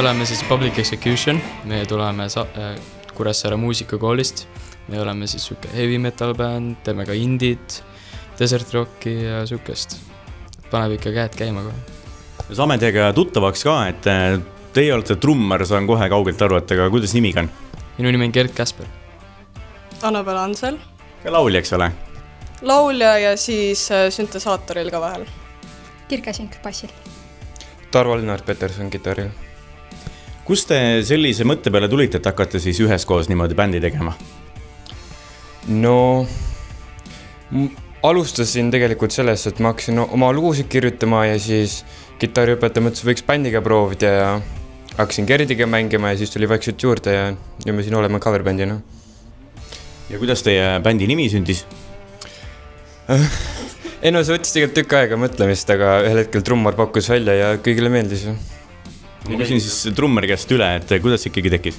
oleme siis Public Execution, me tuleme Kuressaare muusikakoolist, me oleme siis siuke heavy metal band, teeme ka indit, desert rocki ja siukest. Paneb ikka käed käima kohe. Saame teiega tuttavaks ka, et teie olete trummar, saan kohe kaugelt aru, et aga kuidas nimiga on? Minu nimi on Gert Käsper. Annabel Ansel. Ka laulja, eks ole? Laulja ja siis süntesaatoril ka vahel. Kirke Sink bassil. Tarvo Lennart Peterson kitarril. Kus te sellise mõtte peale tulite, et hakkate siis üheskoos niimoodi bändi tegema? No, alustasin tegelikult sellest, et ma hakkasin oma lugusid kirjutama ja siis kitarriõpetaja mõttes võiks bändiga proovida ja hakkasin Gerdiga mängima ja siis tuli vaikselt juurde ja nüüd me siin oleme coverbändina. Ja kuidas teie bändi nimi sündis? Ei no, see võttis tegelikult tükk aega mõtlemist, aga ühel hetkel trummar pakkus välja ja kõigile meeldis. Ma küsin siis trummari käest üle, et kuidas ikkagi tekkis?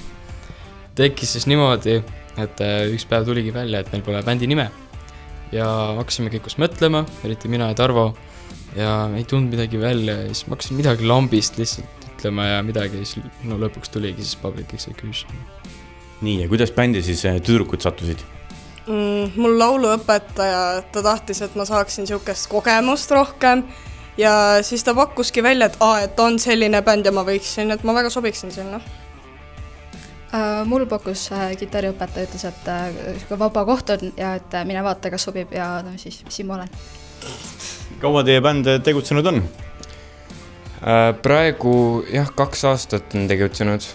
Tekkis siis niimoodi, et üks päev tuligi välja, et meil pole bändi nime. Ja hakkasime kõik koos mõtlema, eriti mina ja Tarvo, ja ei tulnud midagi välja ja siis ma hakkasin midagi lambist lihtsalt ütlema ja midagi, siis no lõpuks tuligi siis Public Execution. Nii, ja kuidas bändi siis tüdrukud sattusid? Mul lauluõpetaja, ta tahtis, et ma saaksin siukest kogemust rohkem ja siis ta pakkuski välja, et on selline bänd ja ma võiksin, et ma väga sobiksin sinna. Mul pakkus kitarriõpetaja, ütles, et vaba koht on ja et mine vaata, kas sobib ja no, siis siin ma olen. Kaua teie bänd tegutsenud on? Praegu jah, 2 aastat on tegutsenud.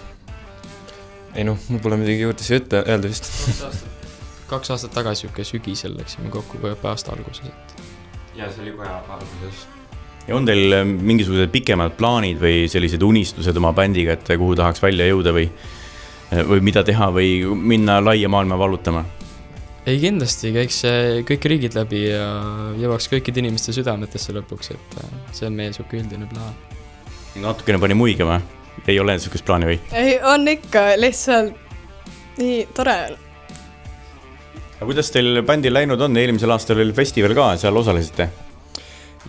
Ei noh, mul pole midagi juurde siia öelda vist. 2 aastat tagasi juke sügisel läksime kokku ka aasta alguses. Ja see oli kohe alguses. Ja on teil mingisugused pikemad plaanid või sellised unistused oma bändiga, et kuhu tahaks välja jõuda või mida teha või minna laia maailma valutama? Ei kindlasti, käiks kõik riigid läbi ja jõuaks kõikide inimeste südametesse lõpuks, et see on meie suke üldine plaan. Natukene pani muigama, ei ole niisugust plaani või? Ei, on ikka, lihtsalt nii tore. Aga kuidas teil bändil läinud on? Eelmisel aastal oli festival ka, seal osalesite?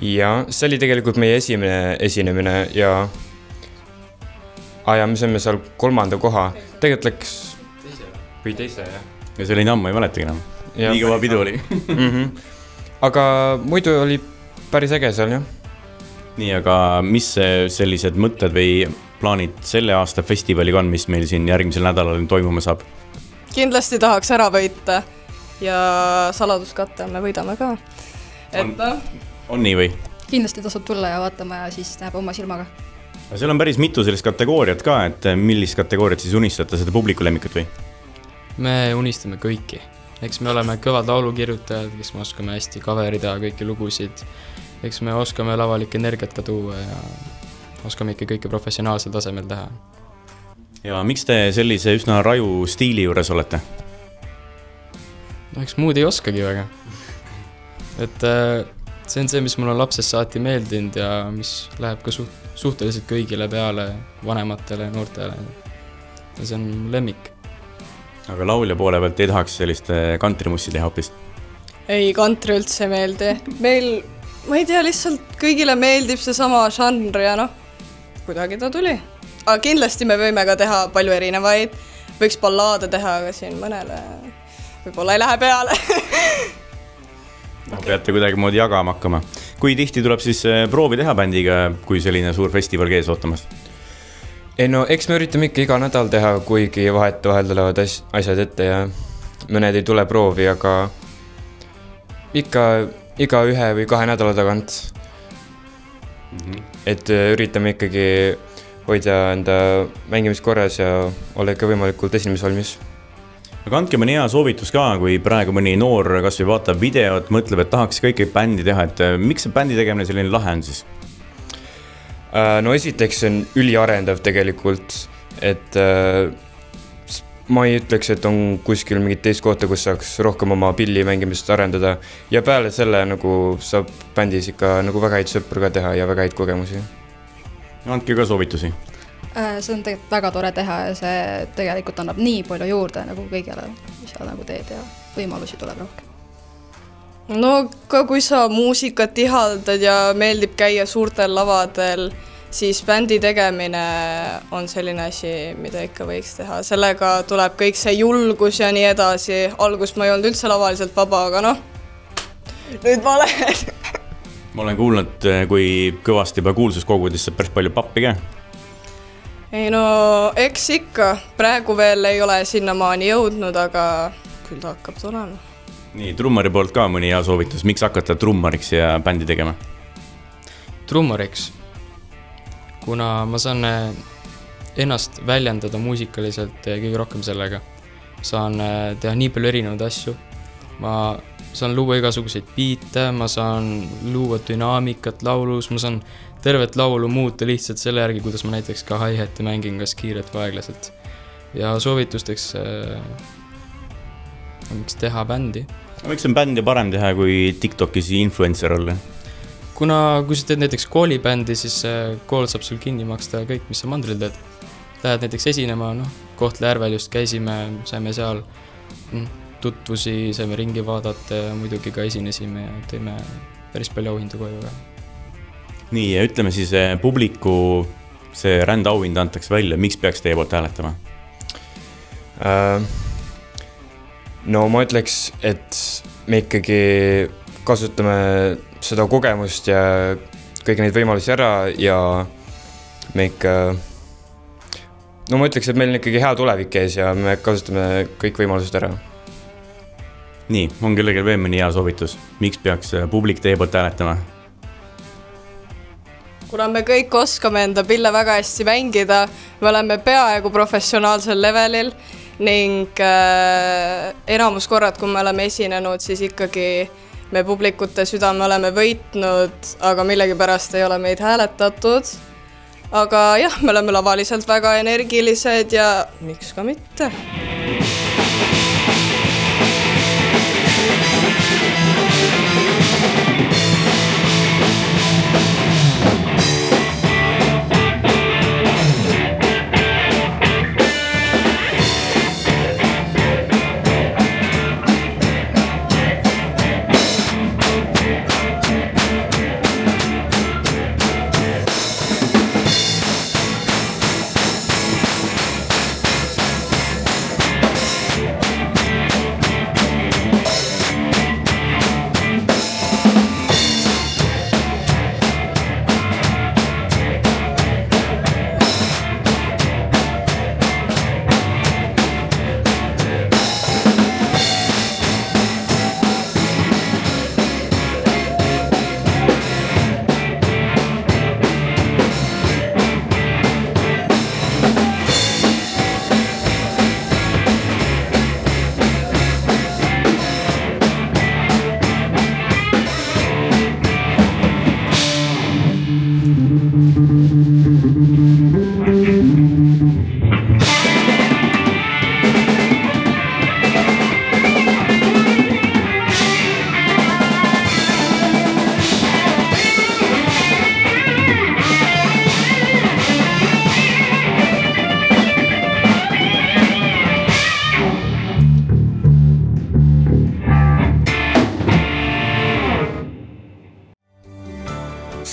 Ja see oli tegelikult meie esimene esinemine ja me saime seal 3. koha. Tegelikult läks teise, jah. Ja see oli ammu, ei mäletagi enam. Nii kõva pidu oli. Aga muidu oli päris äge seal, jah. Nii, aga mis sellised mõtted või plaanid selle aasta festivaliga on, mis meil siin järgmisel nädalal toimuma saab? Kindlasti tahaks ära võita ja saladuskatte me võidame ka. On nii või? Kindlasti tasub tulla ja vaatama ja siis näeb oma silmaga. Seal on päris mitu sellist kategooriat ka, et millist kategooriat siis unistate seda publiku lemmikut või? Me unistame kõiki. Eks me oleme kõvad laulukirjutajad, kes me oskame hästi coverida kõiki lugusid. Eks me oskame lavalik energiat ka tuua ja oskame ikka kõike professionaalsel tasemel teha. Ja miks te sellise üsna raju stiili juures olete? No eks muud ei oskagi väga. Et see on see, mis mul on lapsest saati meeldinud ja mis läheb ka suhteliselt kõigile peale, vanematele, noortele. Ja see on lemmik. Aga laulja poole pealt ei tahaks sellist kantrimussi teha hoopis? Ei, kantri üldse ei meeldi. Meil, ma ei tea, lihtsalt kõigile meeldib see sama žanr ja noh, kuidagi ta tuli. Aga kindlasti me võime ka teha palju erinevaid. Võiks ballaade teha, aga siin mõnele võib-olla ei lähe peale. Peate kuidagi moodi jagama hakkama. Kui tihti tuleb siis proovi teha bändiga, kui selline suur festival kees ootamas? Ei no, eks me üritame ikka iga nädal teha, kuigi vahel tulevad asjad ette ja mõned ei tule proovi, aga ikka iga 1 või 2 nädala tagant. Et üritame ikkagi hoida enda mängimist korras ja olla ikka võimalikult esinemisvalmis. Aga andke mõni hea soovitus ka, kui praegu mõni noor kas või vaatab videot, mõtleb, et tahaks kõike bändi teha, et miks see bändi tegemine selline lahe on siis? No esiteks on üliarendav tegelikult, et ma ei ütleks, et on kuskil mingit teist kohta, kus saaks rohkem oma pilli mängimist arendada ja peale selle nagu saab bändis ikka nagu väga häid sõpru ka teha ja väga häid kogemusi. Andke ka soovitusi. See on tegelikult väga tore teha ja see tegelikult annab nii palju juurde nagu kõigele, mis sa nagu teed ja võimalusi tuleb rohkem. No ka kui sa muusikat ihaldad ja meeldib käia suurtel lavadel, siis bändi tegemine on selline asi, mida ikka võiks teha. Sellega tuleb kõik see julgus ja nii edasi. Algus ma ei olnud üldse lavaliselt vaba, aga noh, nüüd ma olen. Ma olen kuulnud, kui kõvasti juba kuulsuskogudesse päris palju pappi ka. Ei no, eks ikka. Praegu veel ei ole sinnamaani jõudnud, aga küll ta hakkab tulema. Nii, trummari poolt ka mõni hea soovitus. Miks hakata trummariks ja bändi tegema? Trummariks. Kuna ma saan ennast väljendada muusikaliselt kõige rohkem sellega. Saan teha nii palju erinevaid asju. Ma saan luua igasuguseid biite, ma saan luua dünaamikat laulus, ma saan tervet laulu muuta lihtsalt selle järgi, kuidas ma näiteks ka hi-hati mängin kas kiiret või aeglaselt. Ja soovitusteks miks teha bändi. Miks on bändi parem teha kui TikTokis influencer olla? Kuna kui sa teed näiteks koolibändi, siis kool saab sul kinni maksta kõik, mis sa mandril teed. Lähed näiteks esinema, Kohtla-Järvel just käisime, saime seal tutvusi, saime ringi vaadata ja muidugi ka esinesime ja teeme päris palju auhindu koju. Nii, ja ütleme siis publiku see rändauhind antaks välja, miks peaks teie poolt hääletama? No ma ütleks, et me ikkagi kasutame seda kogemust ja kõiki neid võimalusi ära ja me ikka, no ma ütleks, et meil on ikkagi hea tulevik ees ja me kasutame kõik võimalused ära. Nii, on kellelgi veel mõni hea soovitus. Miks peaks publik teie poolt hääletama? Kuna me kõik oskame enda pille väga hästi mängida, me oleme peaaegu professionaalsel levelil ning enamus korrad, kui me oleme esinenud, siis ikkagi me publikute südame oleme võitnud, aga millegipärast ei ole meid hääletatud. Aga jah, me oleme lavaliselt väga energilised ja miks ka mitte.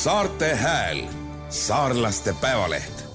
Saarte Hääl, saarlaste päevaleht.